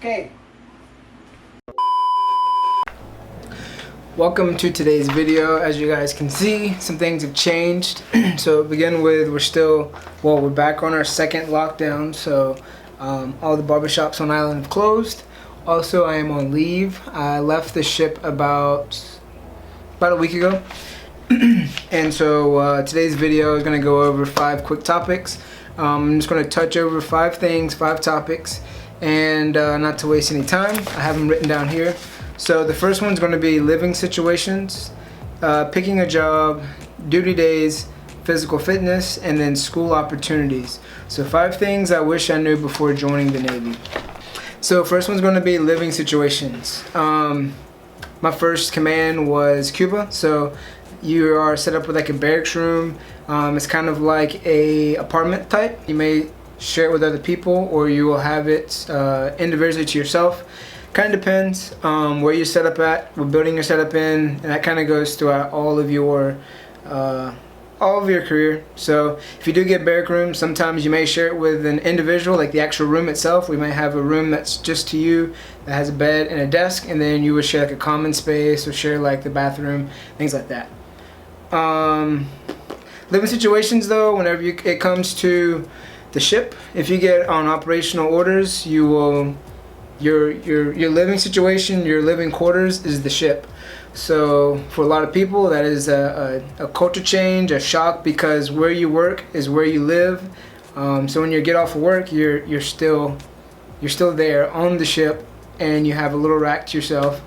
Okay. Welcome to today's video. As you guys can see, some things have changed. So to begin with, we're back on our second lockdown. So all the barbershops on island have closed. Also, I am on leave. I left the ship about a week ago. And so today's video is going to go over 5 quick topics. I'm just going to touch over 5 things, 5 topics, and not to waste any time, I have them written down here. So the first one's going to be living situations, picking a job, duty days, physical fitness, and then school opportunities. So 5 things I wish I knew before joining the Navy. So first one's going to be living situations. My first command was Cuba. So you are set up with like a barracks room. It's kind of like a apartment type. You may share it with other people, or you will have it individually to yourself. Kind of depends where you're set up at, what building you're set up in, and that kind of goes throughout all of your career. So if you do get barrack rooms, sometimes you may share it with an individual, like the actual room itself. We might have a room that's just to you, that has a bed and a desk, and then you would share like a common space or share like the bathroom, things like that. Living situations though, whenever it comes to the ship, if you get on operational orders, you will your living situation, your living quarters is the ship. So for a lot of people, that is a culture change, a shock, because where you work is where you live. So when you get off of work, you're still there on the ship, and you have a little rack to yourself.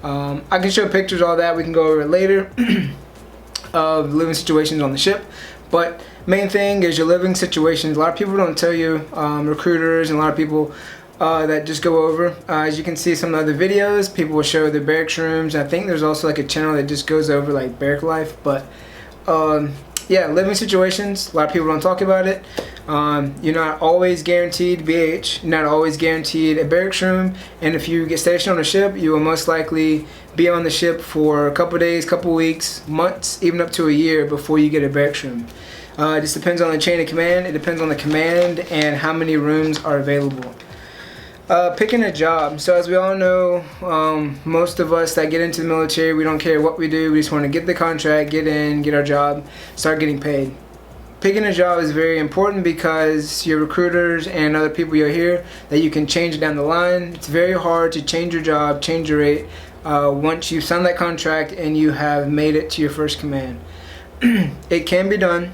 I can show pictures, all that. We can go over it later of living situations on the ship. But main thing is your living situations. A lot of people don't tell you, recruiters and a lot of people that just go over. As you can see some of the other videos, people will show their barracks rooms. I think there's also like a channel that just goes over like barrack life. But yeah, living situations, a lot of people don't talk about it. You're not always guaranteed BH, you're not always guaranteed a barracks room, and if you get stationed on a ship, you will most likely be on the ship for a couple days, couple weeks, months, even up to a year before you get a barracks room. It just depends on the chain of command, it depends on the command and how many rooms are available. Picking a job. So as we all know, most of us that get into the military, we don't care what we do, we just want to get the contract, get in, get our job, start getting paid. Picking a job is very important because your recruiters and other people you'll hear that you can change it down the line. It's very hard to change your job, change your rate, once you've signed that contract and you have made it to your first command. It can be done,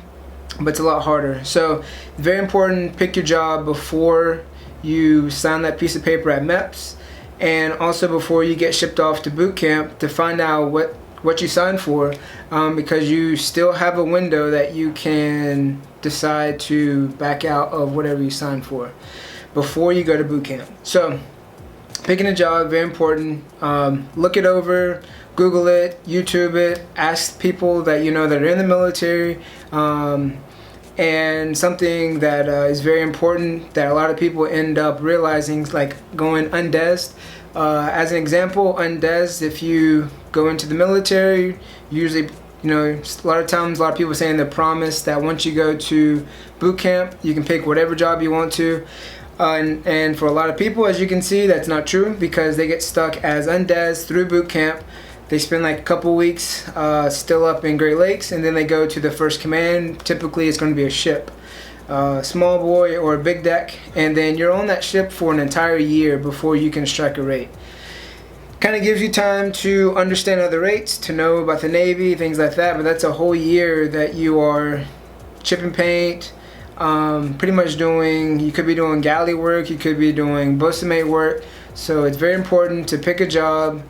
but it's a lot harder. So very important, pick your job before you sign that piece of paper at MEPS, and also before you get shipped off to boot camp to find out what you signed for, because you still have a window that you can decide to back out of whatever you signed for before you go to boot camp. So picking a job, very important. Look it over, Google it, YouTube it, ask people that you know that are in the military. And something that is very important that a lot of people end up realizing is like going undesed. As an example, undesed, if you go into the military, usually, you know, a lot of times a lot of people saying they're promised that once you go to boot camp, you can pick whatever job you want to. And for a lot of people, as you can see, that's not true, because they get stuck as undesed through boot camp. They spend like a couple weeks still up in Great Lakes, and then they go to the first command. Typically it's going to be a ship, small boy or a big deck, and then you're on that ship for an entire year before you can strike a rate. Kind of gives you time to understand other rates, to know about the Navy, things like that, but that's a whole year that you are chipping paint, pretty much doing, you could be doing galley work, you could be doing bosun mate work. So it's very important to pick a job,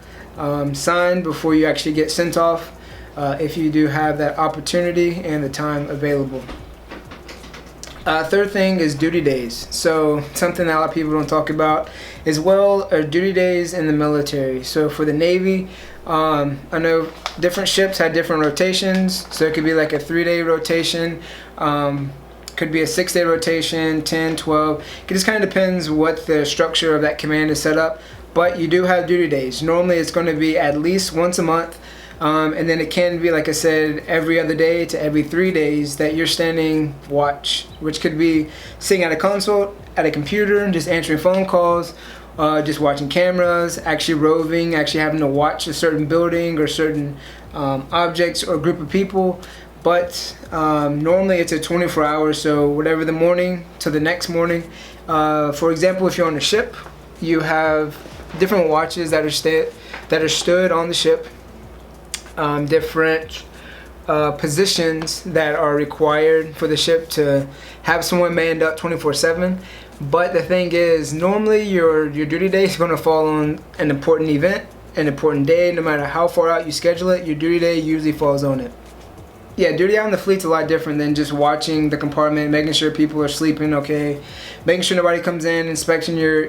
sign before you actually get sent off, if you do have that opportunity and the time available. Third thing is duty days. So something that a lot of people don't talk about as well are duty days in the military. So for the Navy, I know different ships had different rotations. So it could be like a 3-day rotation, could be a 6-day rotation, 10, 12. It just kind of depends what the structure of that command is set up. But you do have duty days. Normally it's going to be at least once a month, and then it can be, like I said, every other day to every 3 days that you're standing watch, which could be sitting at a console, at a computer, just answering phone calls, just watching cameras, actually roving, actually having to watch a certain building or certain objects or group of people. But normally it's a 24 hours, so whatever the morning to the next morning. For example, if you're on a ship, you have different watches that are stood on the ship, different positions that are required for the ship to have someone manned up 24/7. But the thing is, normally your duty day is going to fall on an important event, an important day. No matter how far out you schedule it, your duty day usually falls on it. Yeah, duty out in the fleet's a lot different than just watching the compartment, making sure people are sleeping okay, making sure nobody comes in, inspecting your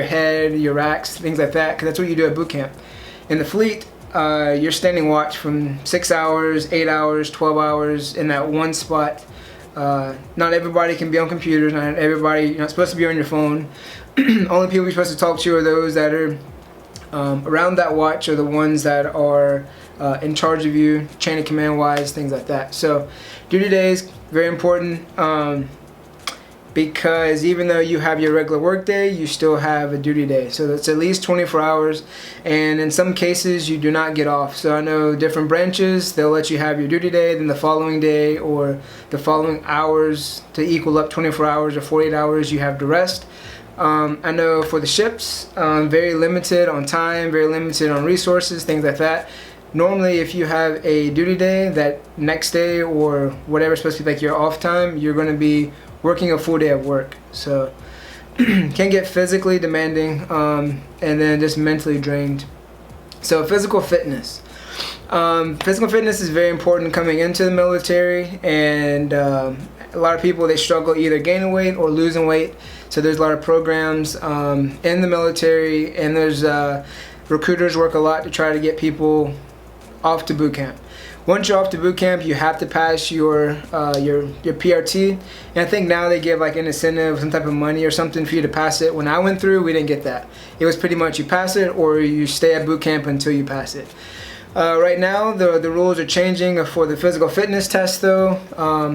head, your racks, things like that, because that's what you do at boot camp. In the fleet, you're standing watch from 6 hours, 8 hours, 12 hours in that one spot. Not everybody can be on computers. Not everybody, you're not supposed to be on your phone. Only people you're supposed to talk to are those that are around that watch, or the ones that are in charge of you, chain of command wise, things like that. So duty days, very important, because even though you have your regular work day, you still have a duty day. So that's at least 24 hours, and in some cases you do not get off. So I know different branches, they'll let you have your duty day, then the following day or the following hours to equal up 24 hours or 48 hours you have to rest. I know for the ships, very limited on time, very limited on resources, things like that. Normally, if you have a duty day, that next day or whatever is supposed to be like your off time, you're going to be working a full day of work. So can get physically demanding, and then just mentally drained. So physical fitness. Physical fitness is very important coming into the military, and a lot of people, they struggle either gaining weight or losing weight. So there's a lot of programs in the military, and there's recruiters work a lot to try to get people off to boot camp. Once you're off to boot camp, you have to pass your PRT, and I think now they give like an incentive, some type of money or something for you to pass it. When I went through, we didn't get that. It was pretty much you pass it or you stay at boot camp until you pass it. Right now, the rules are changing for the physical fitness test, though,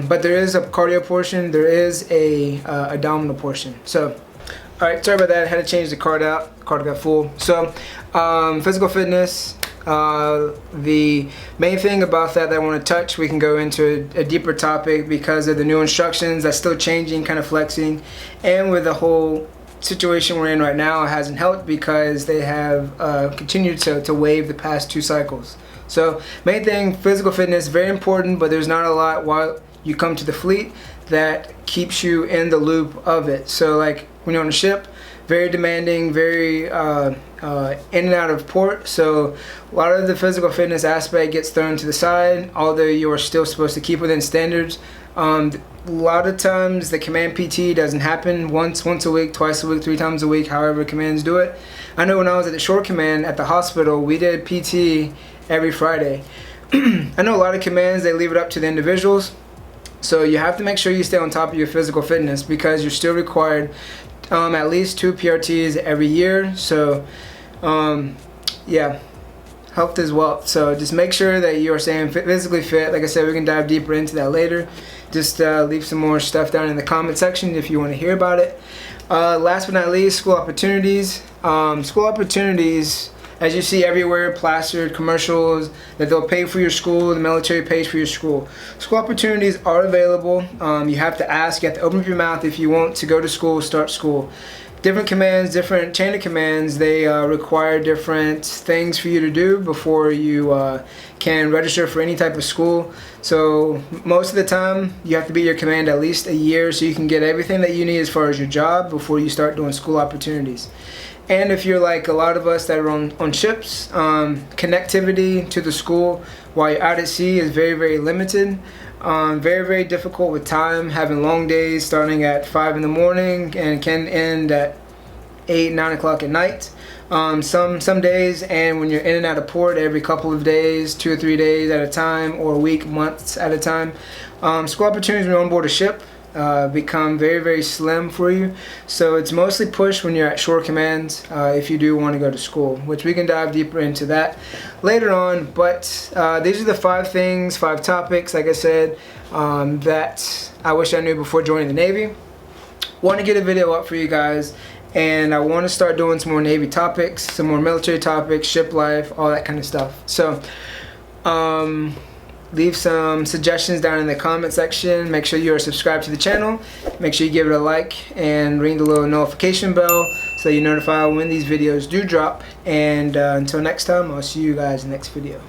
but there is a cardio portion, there is a abdominal portion. So, all right, sorry about that. I had to change the card out. The card got full. So, physical fitness. The main thing about that I want to touch, we can go into a deeper topic because of the new instructions that's still changing, kind of flexing, and with the whole situation we're in right now, it hasn't helped because they have continued to waive the past 2 cycles. So main thing, physical fitness, very important, but there's not a lot while you come to the fleet that keeps you in the loop of it. So like when you're on a ship, very demanding, very in and out of port, so a lot of the physical fitness aspect gets thrown to the side, although you are still supposed to keep within standards. A lot of times the command PT doesn't happen once a week, twice a week, 3 times a week, however commands do it. I know when I was at the shore command at the hospital, we did PT every Friday. I know a lot of commands, they leave it up to the individuals, so you have to make sure you stay on top of your physical fitness because you're still required at least 2 PRTs every year. So yeah, health is wealth. So just make sure that you are staying physically fit. Like I said, we can dive deeper into that later. Just leave some more stuff down in the comment section if you want to hear about it. Last but not least, school opportunities. School opportunities, as you see everywhere, plastered commercials that they'll pay for your school, the military pays for your school. School opportunities are available. You have to ask, you have to open up your mouth if you want to go to school, start school. Different commands, different chain of commands, they require different things for you to do before you can register for any type of school. So most of the time you have to be your command at least a year so you can get everything that you need as far as your job before you start doing school opportunities. And if you're like a lot of us that are on ships, connectivity to the school while you're out at sea is very, very limited. Very, very difficult with time, having long days starting at 5 in the morning and can end at 8, 9 o'clock at night. Some days, and when you're in and out of port every couple of days, 2 or 3 days at a time, or a week, months at a time. School opportunities when you're on board a ship become very, very slim for you. So it's mostly pushed when you're at shore command if you do want to go to school, which we can dive deeper into that later on. But these are the 5 topics, like I said, that I wish I knew before joining the Navy. want to get a video up for you guys, and I want to start doing some more Navy topics, some more military topics, ship life, all that kind of stuff. So leave some suggestions down in the comment section. Make sure you are subscribed to the channel. Make sure you give it a like and ring the little notification bell so you're notified when these videos do drop. And until next time, I'll see you guys in the next video.